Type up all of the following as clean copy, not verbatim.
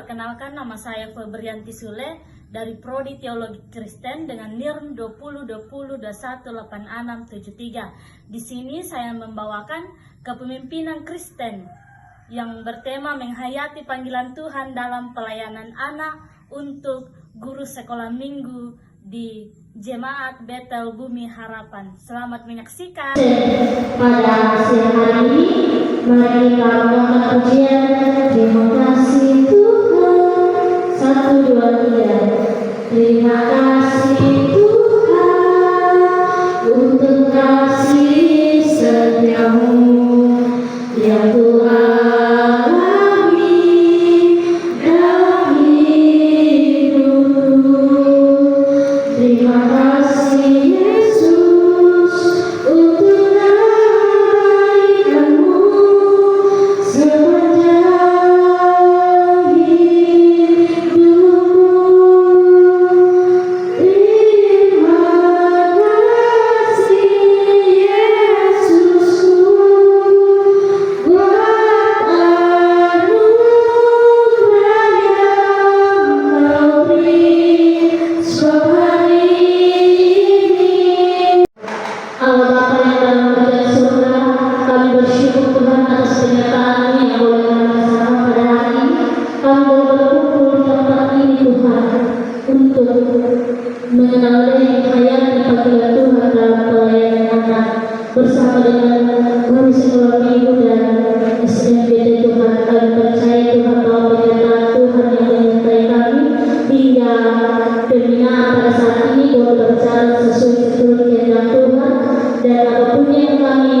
perkenalkan, nama saya Febrianti Sule dari Prodi Teologi Kristen dengan NIRM 2020218673. Di sini saya membawakan kepemimpinan Kristen yang bertema menghayati panggilan Tuhan dalam pelayanan anak untuk guru sekolah minggu di Jemaat Betel Bumi Harapan. Selamat menyaksikan. Pada siang hari ini, mari kita melakukan pujian. Terima kasih Tuhan. 1, 2, 3. Terima kasih Tuhan untuk kasih setiamu yang Tuhan mengenali hayat panggilan Tuhan dalam pelayanan anak bersama dengan guru sekolah minggu dan SMBT Tuhan. Kami percaya Tuhan bahwa penyertaan Tuhan yang menyertai kami hingga pembinaan pada saat ini boleh berjalan sesuai seturut kehendak Tuhan, dan apapun yang kami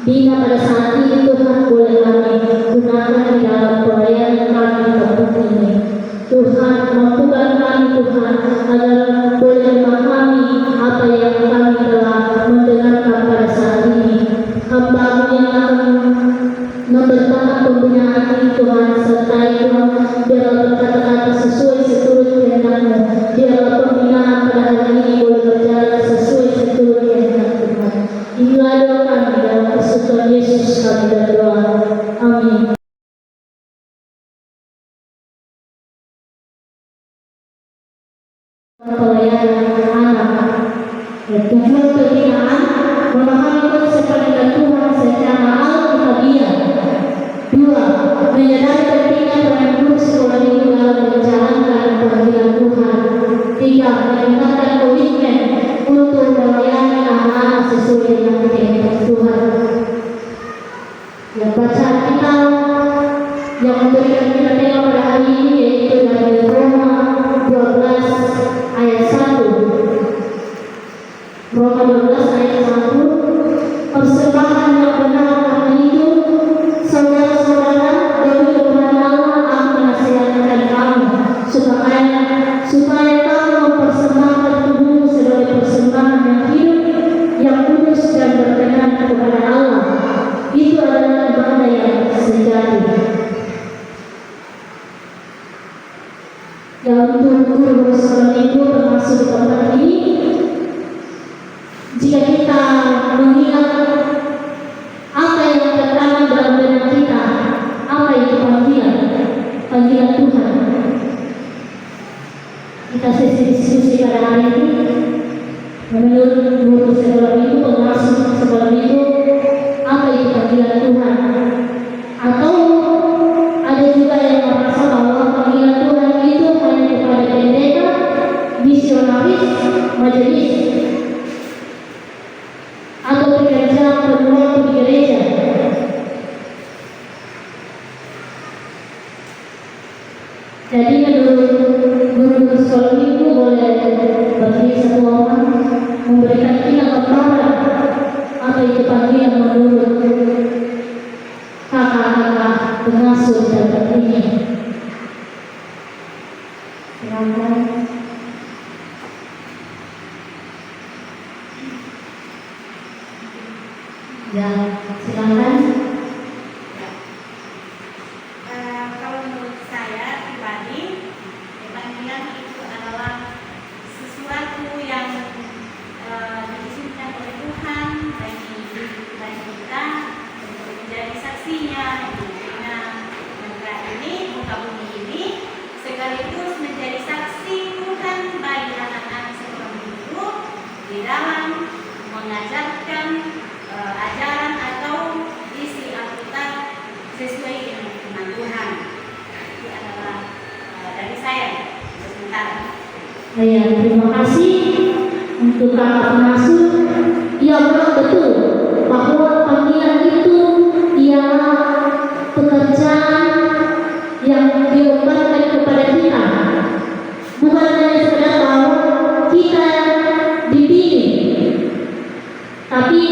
bina pada saat ini Tuhan boleh kami gunakan di dalam pelayanan kami kampung ini. Tuhan, mampukan kami Tuhan agar boleh memahami apa yang kami telah mendengarkan pada saat ini. Hamba-Mu yang akan memberkati pembinaan ini Tuhan, sertai Tuhan, biarlah berkata-kata sesuai seturut kehendak-Mu. Biarlah pembinaan pada hari ini boleh berjalan sesuai seturut kehendak Tuhan. Inilah doa kami dalam persekutuan Yesus kami berdoa. Amin. Pelayanan anak. Tujuan pembinaan memahami konsep panggilan Tuhan secara alkitabiah. 2. Menyadari pentingnya peran guru sekolah minggu dalam menjalankan panggilan Tuhan. 3. Meningkatkan komitmen untuk melayani anak-anak sesuai dengan kehendak Tuhan. Yang bacaan kita yang memberikan kita tema pada hari ini yaitu dari Roma 12 ayat 1. Roma 12 ayat 1. Persembahan yang benar karena itu, saudara-saudara, demi kebenaran Allah aku menasihatkan kamu supaya kamu mempersembahkan tubuhmu sebagai persembahan yang hidup, yang kudus dan berkenan kepada Allah. Itu adalah ibadah yang sejati. Dan untuk guru sekolah minggu termasuk di tempat ini, jika kita mengingat apa yang tertanam dalam benak kita, apa itu panggilan Tuhan. Kita sesi diskusi pada hari ini. Menurut guru sekolah minggu, pengasuh sekolah minggu, apa itu panggilan Tuhan? Atau ada juga yang merasa bahwa panggilan Tuhan itu hanya kepada pendeta, misionaris, majelis, atau pekerja penuh di gereja. Jadi menurut guru sekolah minggu boleh bagi satu orang memberikan kita gambaran apa itu panggilan menurut kakak-kakak pengasuh dan ini. Silakan. Ya, silakan. Kalau menurut saya pribadi, panggilan itu adalah sesuatu yang diizinkan oleh Tuhan bagi kita untuk menjadi saksinya di dunia ini, muka bumi ini. mengajarkan ajaran atau isi Alkitab sesuai dengan firman Tuhan. Itu adalah dari saya sementara. Ya, terima kasih untuk kakak pengasuh. Ya, memang betul bahwa panggilan itu ialah pekerjaan yang dibebankan kepada kita. Bukan hanya sekedar bahwa kita dipilih, tapi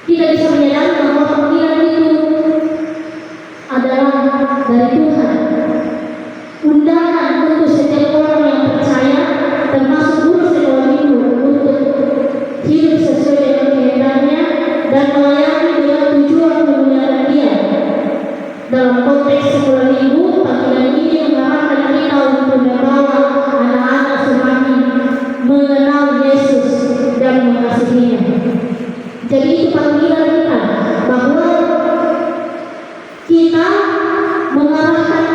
kita bisa menyadari bahwa panggilan itu adalah dari Tuhan. Undangan untuk setiap orang yang percaya, termasuk guru sekolah minggu, untuk hidup sesuai dengan kehendaknya dan melayani dengan tujuan memuliakan Dia. Dalam konteks sekolah minggu, panggilan ini mengarahkan kita untuk membawa anak-anak semakin mengenal Yesus dan mengasihinya. Jadi itu panggilan kita, bahwa kita mengarahkan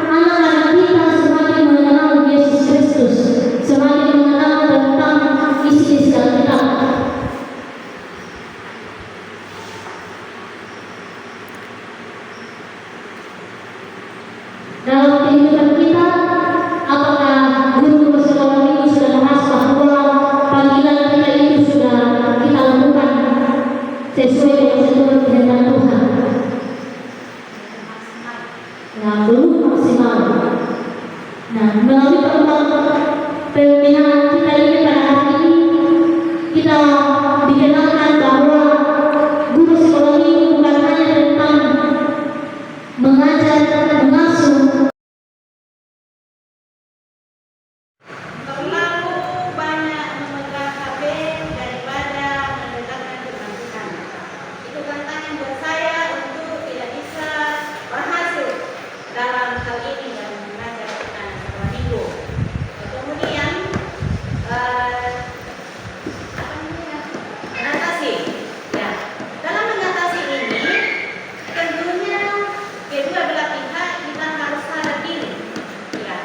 anak-anak kita semakin mengenal Yesus Kristus, semakin mengenal tentang isi-isi Alkitab. Dalam kehidupan kita, apakah guru sekolah minggu sudah merasa bahwa panggilan kita itu sudah kita lakukan sesuai dengan seluruh kehendak Tuhan? Nah, belum maksimal. Nah, melalui pembinaan kita ini pada hari ini, kita dikenalkan bahwa guru sekolah minggu bukan hanya tentang mengajar, mengasuh. Terlalu banyak memegang HP daripada mendengarkan firman Tuhan. Itu tantangan buat saya untuk tidak bisa berhasil dalam hal ini dalam mengajar anak sekolah minggu. Kemudian mengatasi, ya, dalam mengatasi ini tentunya kedua belah pihak kita harus sadar diri, ya.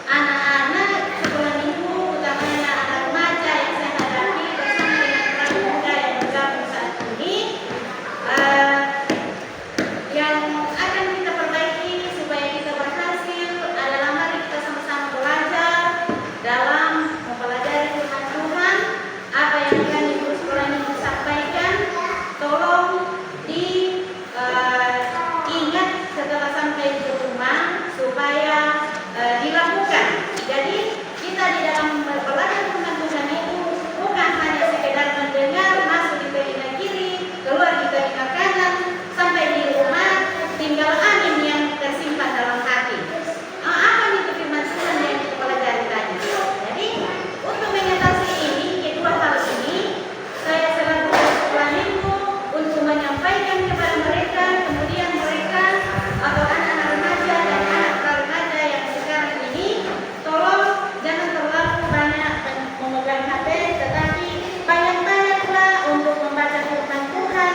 Anak-anak sekolah minggu, utamanya anak remaja yang saya hadapi bersama dengan anak muda yang bergabung saat ini, yang akan kita perbaiki supaya kita berhasil adalah mari kita sama-sama belajar dalam mempelajari firman Tuhan. Apa yang akan ibu sekolah minggu sampaikan, tolong diingat setelah sampai di rumah supaya dilakukan. Jadi kita di dalam belajar firman Tuhan itu bukan hanya sekedar mendengar, masuk di telinga kiri, keluar di telinga kanan, sampai di rumah tinggal angin yang tersimpan dalam hati. Apa itu firman Tuhan yang kita pelajari tadi? Jadi untuk mengatasi ini, kedua hal ini, saya selaku sekolah minggu untuk menyampaikan kepada mereka, kemudian mereka atau anak-anak remaja dan anak remaja yang sekarang ini, tolong jangan terlalu banyak memegang HP, tetapi banyak-banyaklah untuk membaca firman Tuhan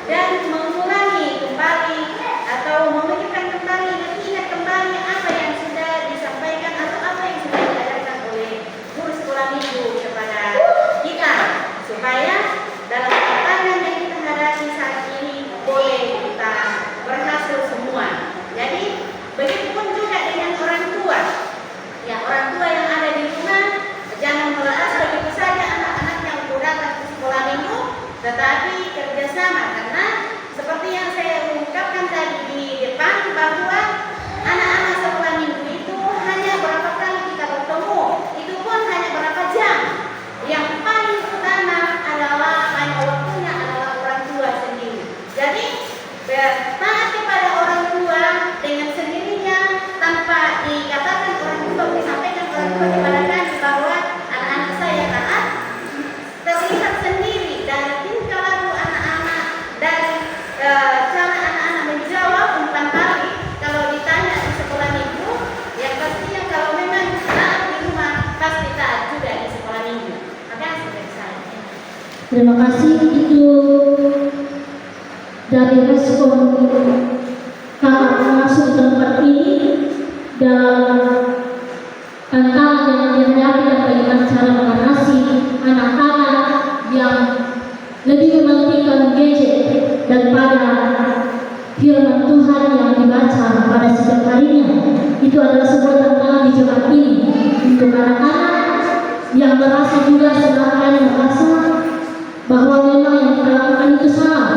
dan mengulangi kembali atau memikirkan kembali, mengingat kembali apa yang sudah disampaikan atau apa yang sudah diajarkan oleh guru sekolah minggu kepada kita, supaya dalam tantangan yang kita hadapi saat ini boleh kita berhasil semua. Jadi begitupun juga dengan orang tua, ya, orang tua yang ada di rumah jangan melepas begitu saja anak-anaknya untuk datang ke sekolah minggu, tetapi kerjasama, karena seperti yang saya ungkapkan tadi di depan bahwa anak-anak sekolah minggu itu hanya berapa kali kita bertemu, itu pun hanya berapa jam. Yang paling utama adalah banyak waktunya adalah orang tua sendiri. Jadi taat kepada orang tua dengan sendirinya tanpa dikatakan orang tua, disampaikan orang tua kepada kami bahwa anak-anak saya taat, terlihat sendiri dari tingkah laku anak-anak, dari cara anak-anak menjawab umpan balik kalau ditanya di sekolah minggu, yang pastinya kalau memang taat di rumah pasti taat juga di sekolah minggu. Makasih dari saya. Terima kasih, itu dari respon kakak pengasuh tempat ini dalam tantangan yang dihadapi dan bagaimana cara mengatasi anak-anak yang lebih mementingkan gadget daripada firman Tuhan yang dibaca pada setiap harinya. Itu adalah sebuah tantangan di jemaat ini untuk anak-anak yang merasa juga sedangkan merasa bahwa memang yang dilakukan itu salah.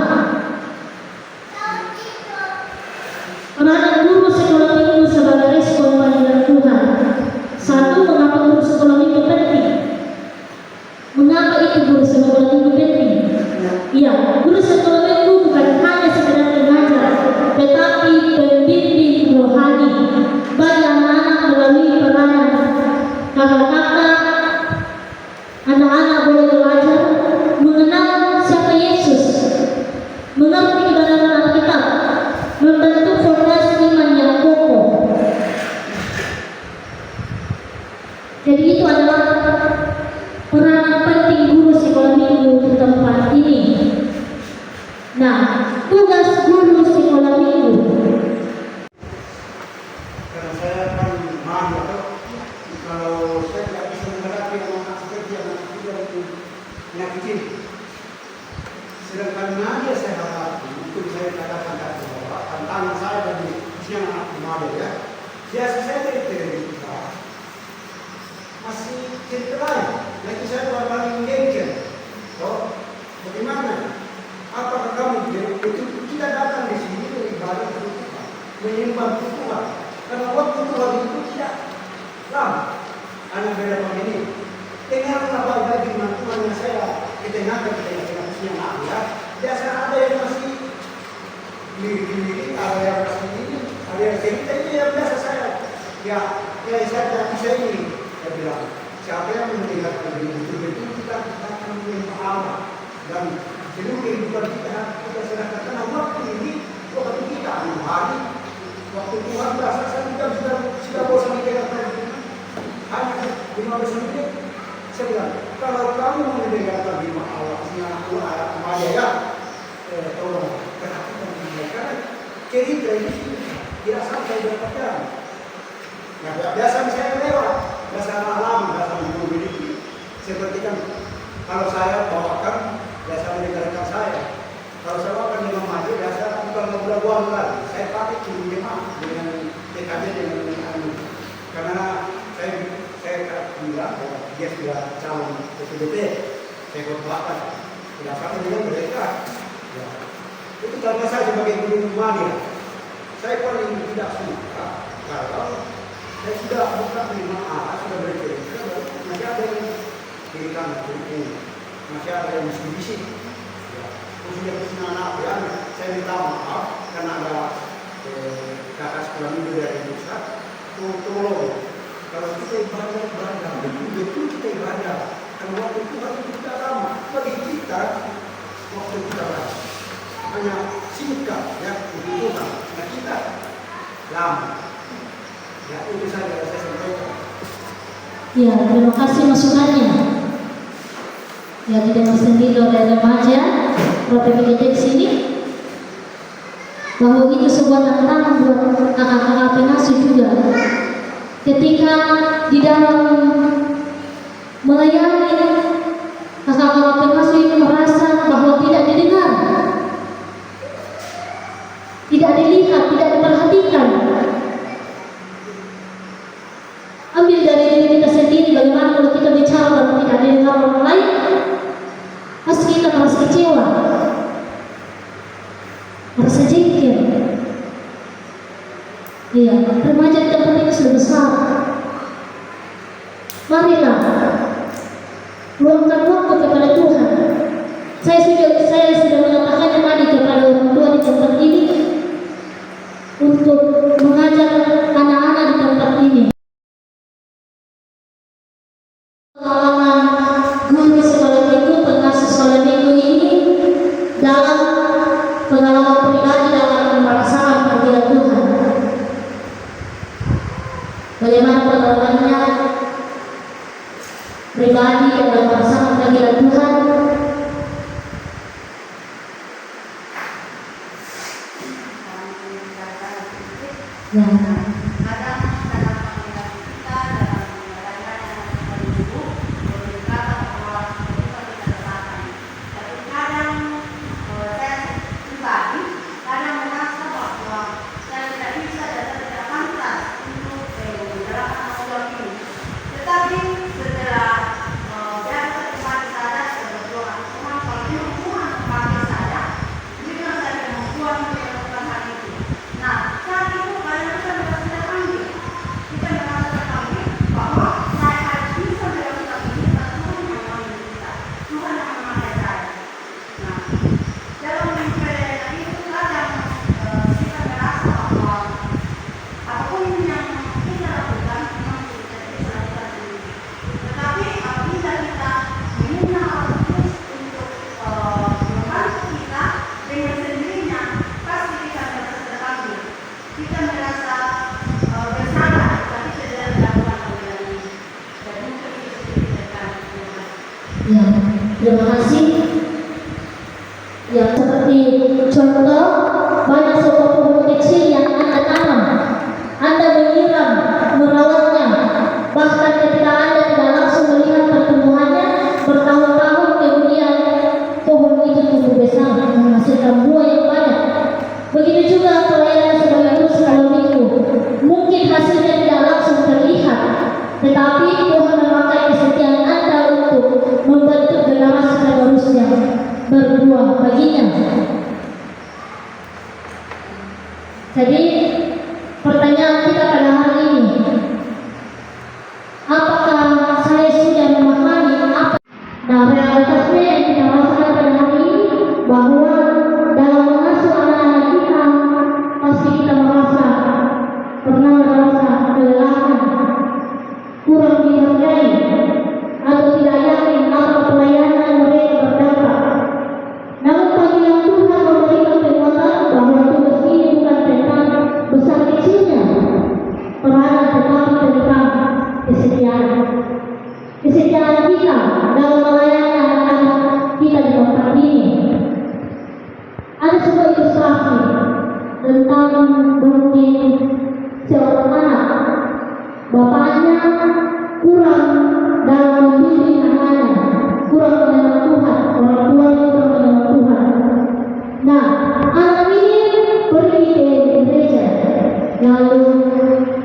Peranan guru sekolah minggu sebagai respon panggilan Tuhan. Satu, mengapa guru sekolah minggu penting? Mengapa itu guru sekolah minggu penting? Ya, guru sekolah minggu bukan hanya sekedar mengajar, tetapi pembimbing rohani bagi anak-anak melalui peranan kakak-kakak. Anak-anak boleh belajar mengenal siapa Yesus, mengerti kebenaran Alkitab, membentuk fondasi iman yang kokoh. Jadi itu adalah peranan penting guru sekolah minggu di tempat ini. Nah, tugas guru sekolah minggu. Karena saya kan mahal atau kalau saya tidak bisa menghadapi anak seperti anak kecil itu menyakiti. Sedangkan nadia saya hadapi itu saya katakan tadi bahwa tantangan saya dari usia anak muda ya. Biasa saya cerita masih cerita lain. Lagi saya paling gengkel. So, bagaimana? Apakah kamu itu kita datang di sini untuk ibadah Tuhan, menyembah Tuhan? Karena waktu Tuhan itu tidak lama. Anak beda begini. Dengarlah baik-baik firman Tuhan yang saya ketengahkan ketika usia anak ya. Biasa ada yang masih lirik-lirik, ada yang masih ini, ada yang cerita ini yang biasa saya. Ya saya tidak bisa ini. Saya bilang, siapa yang mendengarkan ini betul-betul kita akan menyembah Allah dan seluruh kehidupan kita serahkan karena waktu ini waktu kita hari waktu Tuhan berasa kita sudah bosan mendengarkan hanya 15 menit. Saya bilang, kalau kamu mendengarkan firman Allah, ayat Maya ya, tolong perhatikan mereka cerita ini tidak sampai berpacaran. Nah, biasa saya lewat, biasa lama, biasa memiliki. Seperti kan kalau saya bawakan, biasa mendengarkan saya. Kalau saya bawakan dengan maju, biasa bukan bulan lagi. Saya pakai cuma dengan TKJ dengan karena saya bilang bahwa dia sudah calon PPDP, saya berbakat tidak sama dengan mereka. Ya. Itu karena saya sebagai guru media, saya paling tidak suka kalau saya sudah buka lima arah sudah bercerita, masih ada yang dirikan kurikulum, masih ada yang bisik. Ya. Khususnya kesana anak ya, saya minta maaf karena ada kakak sekolah minggu dari pusat, tolong. Kalau kita ibadah, betul kita ibadah. Karena waktu Tuhan itu tidak lama. Bagi kita, waktu kita hanya singkat, ya, untuk Tuhan. Nah kita lama. Ya, itu saja saya sampaikan. Ya, terima kasih masukannya. Ya, tidak sendiri oleh remaja, PPDP di sini. Bahwa itu sebuah tantangan buat kakak-kakak pengasuh juga. Ketika di dalam melayani kakak-kakak pengasuh ini merasa bahwa tidak didengar, tidak dilihat, tidak diperhatikan. Ambil dari diri kita sendiri, bagaimana kalau kita bicara dan tidak didengar orang lain, pasti kita merasa kecewa, merasa jengkel. Iya, remaja di tempat ini sudah besar. Marilah luangkan waktu kepada Tuhan. Saya sudah mengatakannya tadi kepada orang tua di tempat ini untuk mengajar anak-anak di tempat ini. Pengalaman guru sekolah minggu, pengasuh sekolah minggu ini dalam pengalaman pribadi dalam merasakan panggilan Tuhan. Bagaimana pengalamannya pribadi dalam merasakan panggilan Tuhan? Ya. Kadang dalam panggilan kita, dalam melayani anak-anak ibu, beberapa pengelolaan kita rasakan. buah baginya. Jadi pertanyaan kita pada hari ini, apakah saya sudah memahami apa? Nah, realitasnya yang kita rasakan pada hari ini bahwa dalam mengasuh anak-anak kita pasti kita pernah merasa kelelahan, kurang dihargai, atau tidak yakin apa pelayanan yang mereka berdapat. Namun panggilan Tuhan memberikan penguatan bahwa tugas ini bukan tentang besar kecilnya peranan, tetapi tentang kesetiaan kita dalam melayani anak-anak kita di tempat ini. Ada sebuah ilustrasi tentang mungkin seorang anak, bapaknya kurang dalam mendidik anaknya, kurang mengenal Tuhan, orang tuanya kurang mengenal Tuhan. Nah, anak ini pergi ke gereja, lalu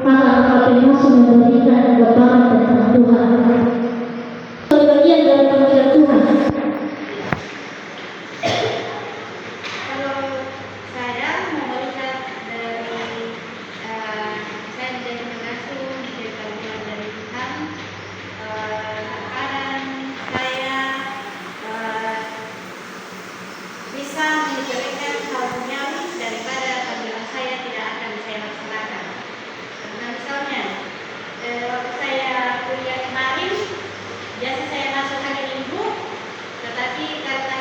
kakak-kakak pengasuh memberikan gambaran tentang Tuhan. Bagian dari panggilan Tuhan. Kalau saya mau melihat dari saya menjadi pengasuh dari panggilan dari Tuhan, sekarang saya bisa menyelesaikan hal duniawi daripada panggilan saya tidak akan saya laksanakan. Karena misalnya waktu saya kuliah kemarin, biasa saya masuk hari Minggu, tetapi karena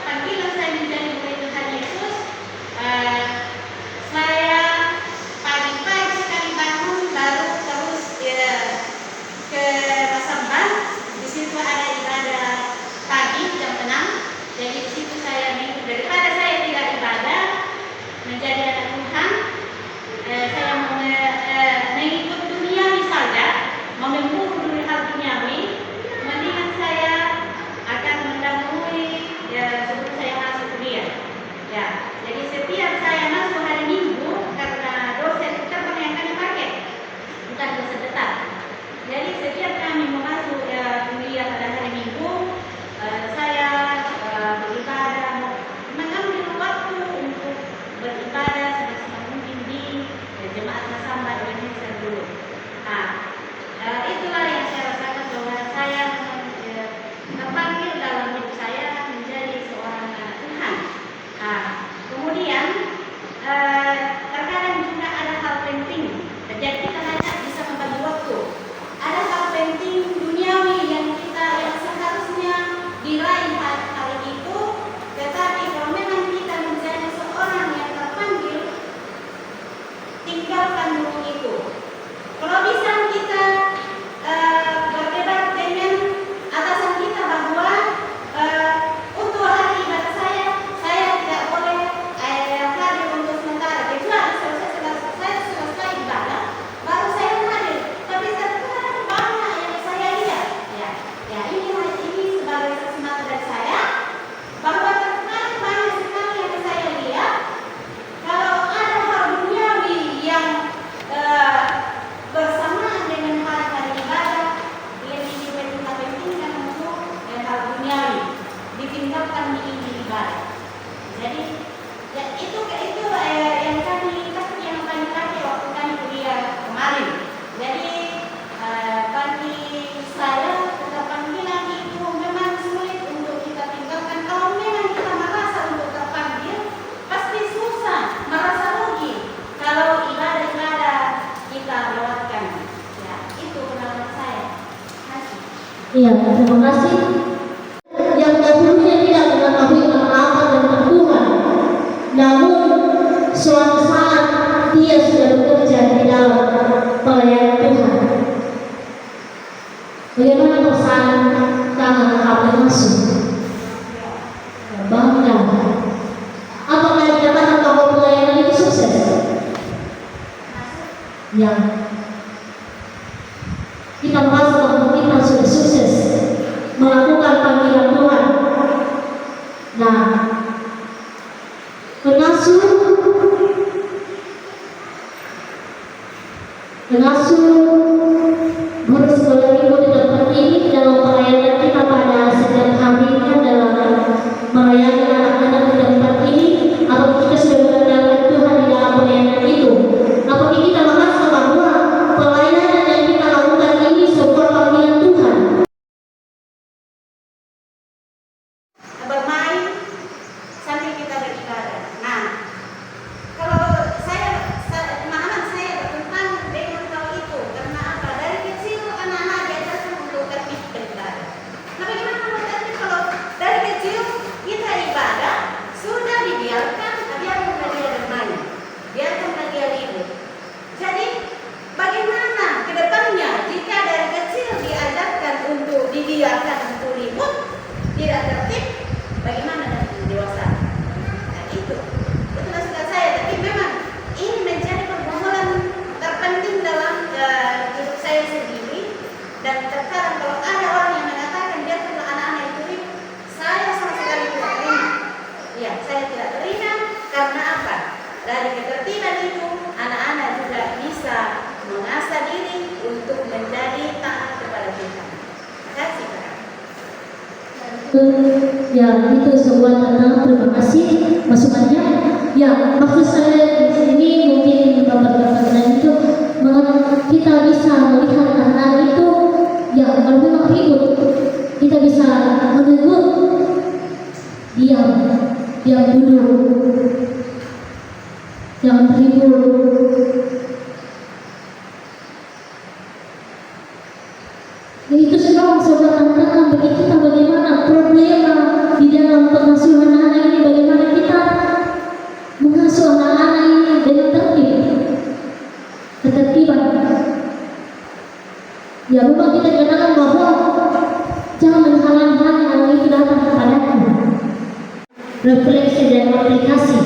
panggilan saya menjadi murid Tuhan Yesus, saya pagi-pagi sekali bangun baru terus ke Masambah. Di situ ada ibadah pagi jam 6. Jadi di situ saya mengikut, daripada saya tidak ibadah menjadi anak Tuhan, saya mengikut duniawi saja, memburu hal duniawi. Mendingan saya akan mendahului sebelum saya masuk kuliah. Ya, jadi setiap saya masuk hari Minggu, karena dosen kita yang kami pakai bukan dosen tetap. Jadi setiap kami mau masuk kuliah pada hari Minggu, saya beribadah, mengambil waktu untuk beribadah semaksimal mungkin di jemaat Masamba dengan Kristen dulu. Nah, itulah yang saya rasakan bahwa saya terpanggil dalam hidup saya menjadi seorang anak Tuhan. Nah, kemudian terkadang juga ada hal penting. Jadi kita hanya bisa membagi waktu. Ada hal penting duniawi yang seharusnya diraih hari itu, tetapi kalau memang kita menjadi seorang yang terpanggil, tinggalkan dulu itu. Kalau bisa kita berdebat dengan atasan kita bahwa untuk hari ibadah saya tidak boleh hadir untuk sementara, kecuali selesai ibadah baru saya hadir. Tapi terkadang banyak yang saya lihat, ya ini sebagai saksi mata dari saya, bahwa terkadang banyak sekali yang saya lihat kalau ada hal duniawi yang bersamaan dengan hari ibadah, dia dipentingkan untuk hal duniawi, ditinggalkan di ibadah. Jadi ya itu yang kami pakai waktu kami kuliah kemarin. Jadi bagi saya panggilan itu memang sulit untuk kita tinggalkan. Kalau memang kita merasa untuk terpanggil, pasti susah, merasa rugi kalau ibadah kita lewatkan. Ya, itu pendapat saya. Kasih. Iya, terima kasih. Yang dahulunya tidak mengetahui apa-apa tentang Tuhan, namun suatu saat dia sudah bekerja di dalam pelayanan Tuhan. Bagaimana perasaan kakak-kakak pengasuh? Bangga. Apakah dikatakan bahwa pelayanan itu sukses? Ya. Kita merasa bahwa kita sudah sukses melakukan panggilan Tuhan. Nah, pengasuh guru sekolah minggu di tempat ini dalam pelayanan kita pada setiap harinya dalam melayani anak Ya, itu sebuah tanda terima kasih masukannya. Ya, maksud saya di sini mungkin memperkatakan itu kita bisa melihat anak itu ya kalau memang ribut kita bisa menegur diam duduk jangan ribut. Ya, itu sekarang sebuah tantangan bagi kita bagaimana problema di dalam pengasuhan anak ini, bagaimana kita mengasuh anak-anak ini dengan tertib, ketertiban. Ya, memang kita katakan bahwa jangan menghalang-halangi anak itu datang kepadaku. Refleksi dan aplikasi.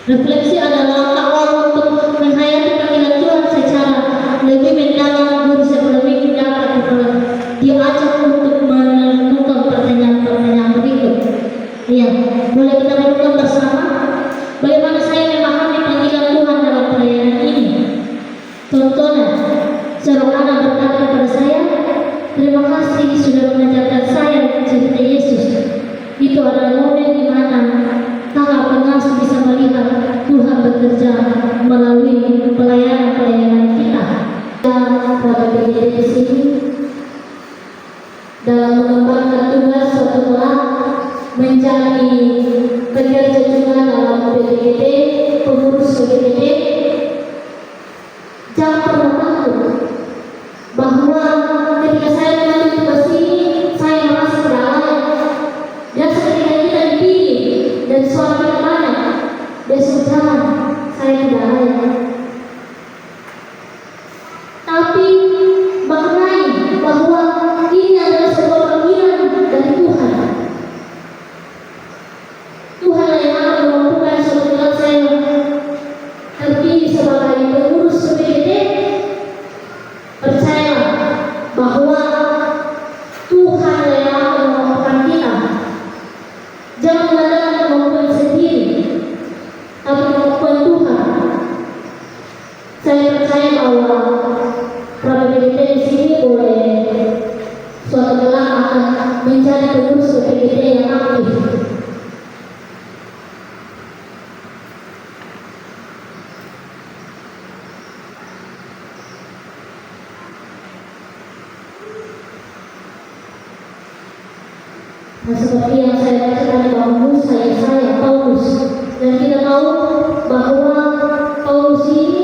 Refleksi adalah awal untuk menghayati panggilan Tuhan secara lebih mendalam. Guru sebelum ini dapat diajak untuk menentukan pertanyaan-pertanyaan berikut. Ya, boleh kita lakukan bersama. Bagaimana saya memahami panggilan Tuhan dalam pelayanan ini? Contohnya, seorang anak berkata kepada saya, terima kasih sudah mengajarkan saya cerita Yesus. Itu adalah momen di mana kakak pengasuh bisa melihat Tuhan bekerja melalui pelayanan-pelayanan kita. Pada PJJ di sini dalam mengembangkan tugas setelah menjadi pekerja juga dalam PJJ, pengurus PJJ, jangan pernah takut bahwa ketika saya mengambil tugas ini saya merasa tidak layak, dan ketika kita dipilih dan suara kita banyak, besok jangan saya tidak layak. Tapi maknai bahwa ini adalah sebuah panggilan dari Tuhan. Tuhan yang akan memampukan setelah saya terpilih sebagai pengurus PJJ. Percayalah bahwa Tuhan yang akan memampukan kita. Jangan mengandalkan kemampuan sendiri, tapi kemampuan Tuhan. Saya percaya bahwa PJJ di sini boleh suatu kelak akan menjadi pengurus PJJ yang aktif. Nah, seperti yang saya bacakan bahwa saya Paulus, dan kita tahu bahwa Paulus ini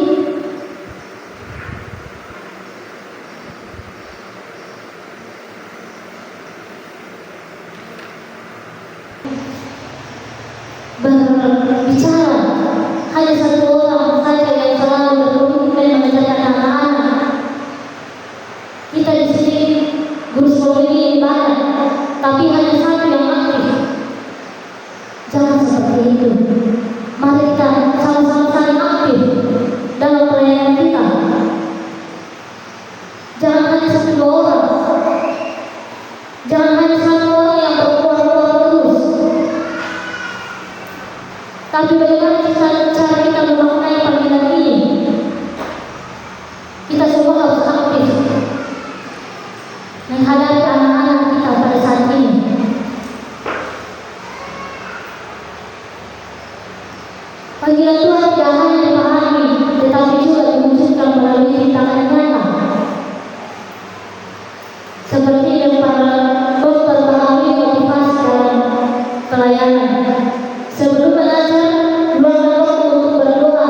berbicara hanya satu orang saja yang selalu berkomitmen mengajarkan anak-anak. Kita di sini guru sekolah ini banyak, tapi hanya satu yang aktif. Jangan seperti itu. Mari kita sama-sama saling aktif dalam pelayanan kita. Jangan hanya satu dua orang. Jangan hanya satu orang yang berkuah-kuah terus. Tapi bagaimana cara kita memaknai panggilan ini? Kita semua harus aktif menghadapi anak-anak kita pada saat ini. Panggilan Tuhan tidak hanya dipahami, tetapi juga diwujudkan melalui tindakan nyata. Seperti yang para memperbaharui motivasi dalam pelayanan. Sebelum belajar, luangkan waktu untuk berdoa,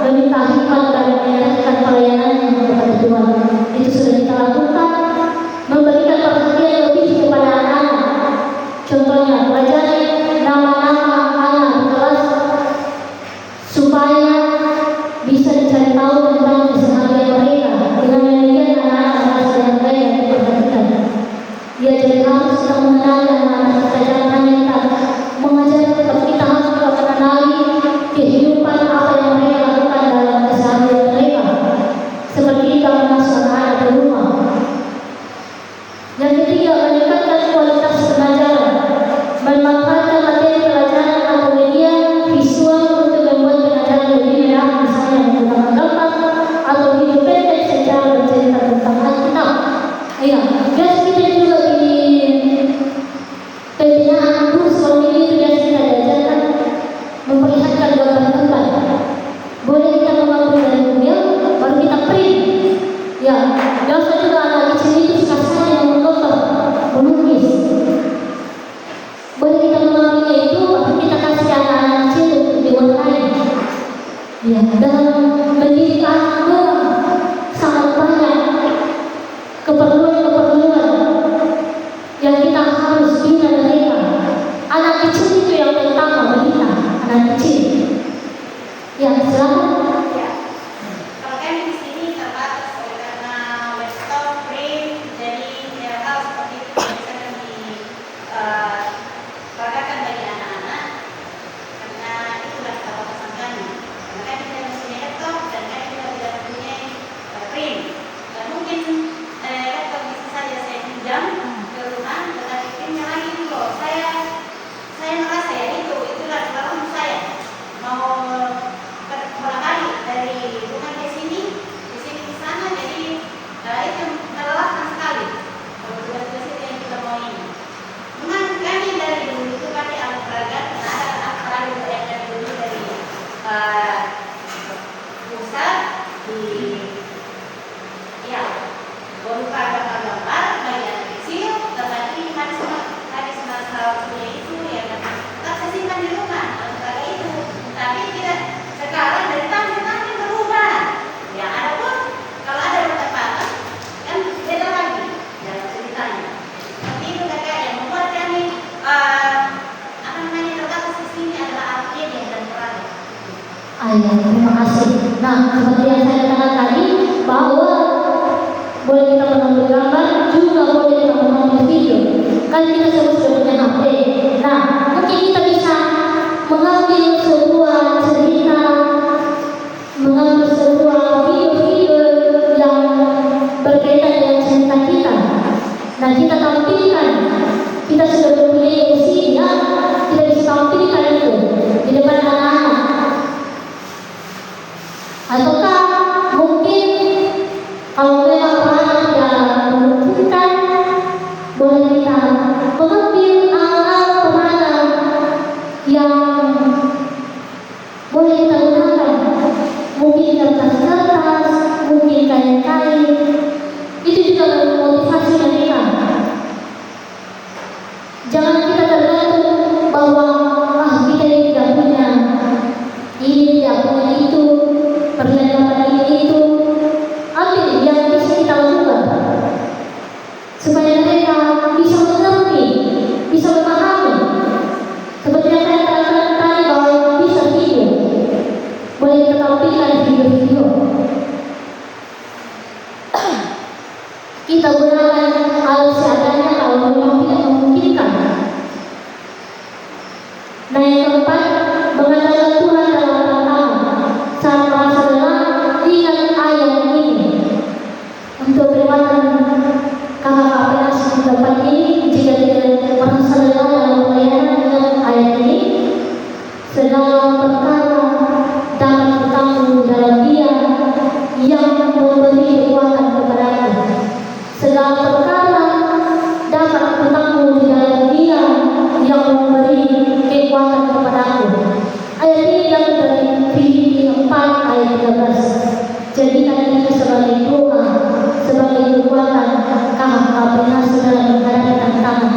meminta hikmat dan menyerahkan pelayanannya kepada Tuhan. Itu sudah kita lakukan. Memberikan perhatian lebih kepada anak-anak. Contohnya, pelajari nama-nama anak di kelas supaya bisa dicari tahu tentang keseharian mereka. Dengan demikian anak-anak merasa dihargai dan diperhatikan. Dia jadi harus kita mengenali anak-anak kita, jangan hanya kita mengajar, tetapi kita harus juga mengenali kehidupan apa yang mereka lakukan dalam keseharian mereka. Seperti kita mengasuh anak-anak di rumah. Yang ketiga, meningkatkan kualitas pengajaran. Bermanfaat dalam mendidik anak sangat banyak keperluan-keperluan yang kita harus bina mereka. Anak kecil itu yang pertama bina, anak kecil. Ya, silakan. Ya. Kalau kami di sini terbatas karena webstop, print, jadi hal seperti itu yang bisa kami berikan bagi anak-anak karena itulah keterbatasan kami. Karena kami tidak mempunyai laptop dan kami juga tidak mempunyai print. Dan mungkin laptop bisa saja saya pinjam ke rumah, tetapi printnya lagi itu loh. Saya merasa ya itulah keperluan saya mau bolak-balik dari rumah ke sini ke sana, jadi itu melelahkan sekali. Kalau tugas-tugas itu yang kita mau ini. Memang kami dari dulu itu pakai alat peraga, karena ada alat peraga yang dari dulu dari pusat di ya berupa gambar bagi anak kecil, tetapi hadis masalah itu ya tetap saya simpan di rumah alat peraga itu. Tapi tidak sekarang dari tahun-tahun berubah. Ya ada pun kalau ada bertepatan kan beda lagi dalam ceritanya. Seperti itu kakak yang membuat kami terbatas di sini adalah alat media dan peraga. Ayah, terima kasih. Nah, seperti yang saya katakan tadi, bahwa boleh kita menonton gambar, juga boleh kita menonton video. Kan kita semua sudah punya HP. Nah, mungkin kita bisa mengambil sebuah cerita, mengambil sebuah video-video yang berkaitan dengan cerita kita. Nah, kita tampilkan. Kita sudah mempunyai usia, kita bisa tampilkan itu di depan anak-anak. Ataukah mungkin kalau memang anak tidak memungkinkan, boleh kita mengambil alat pemanah yang boleh kita gunakan. Mungkin kertas-kertas, mungkin kain-kain. Itu juga memotivasi mereka. Jangan kita tergantung bahwa kita ini tidak punya ini, tidak punya itu, perlengkapan ini itu. Ambil yang bisa kita lakukan supaya mereka bisa mengerti, bisa memahami. Seperti yang saya katakan tadi bahwa bisa video, boleh kita tampilkan video-video. Kita gunakan alat seadanya kalau memang tidak memungkinkan. Nah, yang keempat, mengandalkan Tuhan dalam tantangan. Saat merasa lelah, ingat ayat ini. Untuk peringatan kakak penas di tempat ini, jika tidak merasa lelah dalam pelayanan, ingat ayat ini. Segala perkara dapat bertanggung dalam Dia yang memberi kekuatan kepadaku. Segala perkara dapat bertanggung di dalam Dia yang memberi kekuatan kepadaku. Ayat ini dapat dari Filipi 4 ayat 13. Jadikan ini sebagai doa, sebagai kekuatan kakak penas dalam menghadapi tantangan,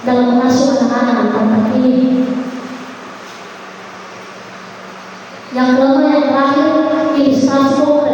dalam mengasuh anak-anak di tempat ini. Yang kelima, yang terakhir, ilustrasi konkret.